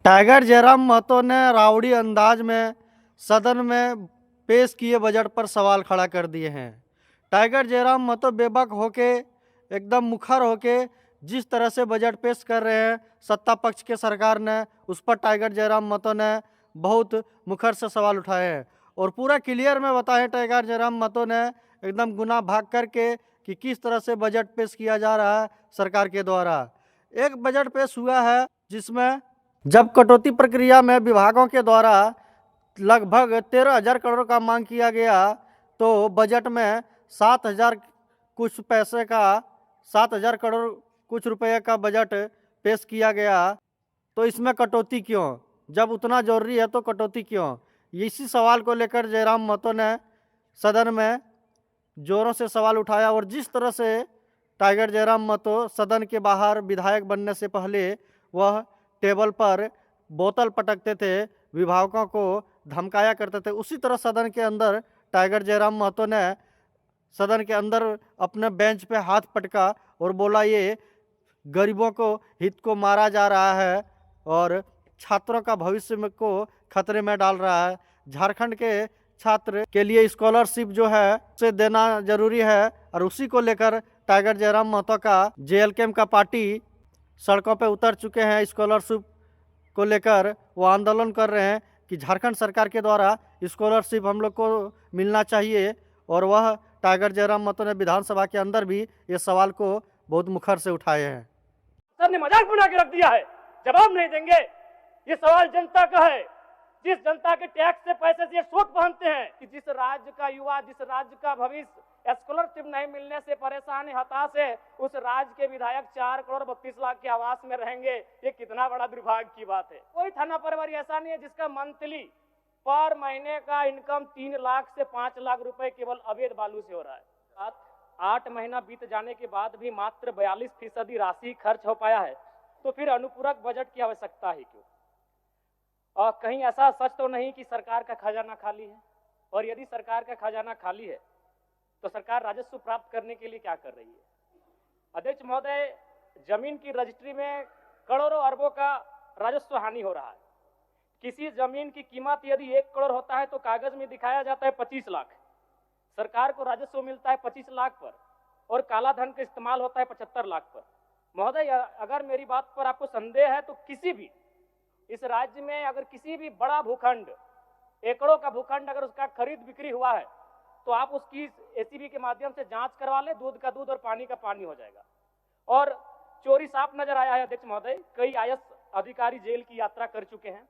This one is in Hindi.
टाइगर जयराम महतो ने रावड़ी अंदाज में सदन में पेश किए बजट पर सवाल खड़ा कर दिए हैं। टाइगर जयराम महतो बेबाक होके एकदम मुखर होके जिस तरह से बजट पेश कर रहे हैं सत्ता पक्ष के सरकार ने, उस पर टाइगर जयराम महतो ने बहुत मुखर से सवाल उठाए हैं और पूरा क्लियर में बताए टाइगर जयराम महतो ने एकदम गुना भाग करके कि किस तरह से बजट पेश किया जा रहा है सरकार के द्वारा। एक बजट पेश हुआ है जिसमें जब कटौती प्रक्रिया में विभागों के द्वारा लगभग 13,000 करोड़ का मांग किया गया तो बजट में 7,000 कुछ पैसे का 7,000 करोड़ कुछ रुपए का बजट पेश किया गया। तो इसमें कटौती क्यों? जब उतना जरूरी है तो कटौती क्यों? इसी सवाल को लेकर जयराम महतो ने सदन में जोरों से सवाल उठाया और जिस तरह से टाइगर जयराम महतो सदन के बाहर विधायक बनने से पहले वह टेबल पर बोतल पटकते थे, विभागों को धमकाया करते थे, उसी तरह सदन के अंदर टाइगर जयराम महतो ने सदन के अंदर अपने बेंच पे हाथ पटका और बोला ये गरीबों को हित को मारा जा रहा है और छात्रों का भविष्य में को खतरे में डाल रहा है। झारखंड के छात्र के लिए स्कॉलरशिप जो है उसे देना जरूरी है और उसी को लेकर टाइगर जयराम महतो का जेएलकेएम का पार्टी सड़कों पे उतर चुके हैं। स्कॉलरशिप को लेकर वो आंदोलन कर रहे हैं कि झारखंड सरकार के द्वारा स्कॉलरशिप हम लोग को मिलना चाहिए और वह टाइगर जयराम महतो ने विधानसभा के अंदर भी ये सवाल को बहुत मुखर से उठाए हैं। सर ने मजाक बना के रख दिया है, जवाब नहीं देंगे। ये सवाल जनता का है, जिस जनता के टैक्स से पैसे से सोच पहनते हैं कि जिस राज्य का युवा, जिस राज्य का भविष्य स्कॉलरशिप नहीं मिलने से परेशान है, हताश है, उस राज्य के विधायक 4 करोड़ 32 लाख के आवास में रहेंगे। ये कितना बड़ा दुर्भाग्य की बात है। कोई थाना प्रभारी ऐसा नहीं है जिसका मंथली पर महीने का इनकम 3 लाख से 5 लाख रुपए केवल अवैध बालू से हो रहा है। 8 महीना बीत जाने के बाद भी मात्र 42% राशि खर्च हो पाया है, तो फिर अनुपूरक बजट की आवश्यकता है क्यों? और कहीं ऐसा सच तो नहीं कि सरकार का खजाना खाली है? और यदि सरकार का खजाना खाली है तो सरकार राजस्व प्राप्त करने के लिए क्या कर रही है? अध्यक्ष महोदय, जमीन की रजिस्ट्री में करोड़ों अरबों का राजस्व हानि हो रहा है। किसी जमीन की कीमत यदि 1 करोड़ होता है तो कागज में दिखाया जाता है 25 लाख। सरकार को राजस्व मिलता है 25 लाख पर और काला धन का इस्तेमाल होता है 75 लाख पर। महोदय, अगर मेरी बात पर आपको संदेह है तो किसी भी इस राज्य में अगर किसी भी बड़ा भूखंड, एकड़ों का भूखंड अगर उसका खरीद बिक्री हुआ है तो आप उसकी एसीबी के माध्यम से जांच करवा ले, दूध का दूध और पानी का पानी हो जाएगा। और चोरी साफ नजर आया है अध्यक्ष महोदय, कई आईएएस अधिकारी जेल की यात्रा कर चुके हैं।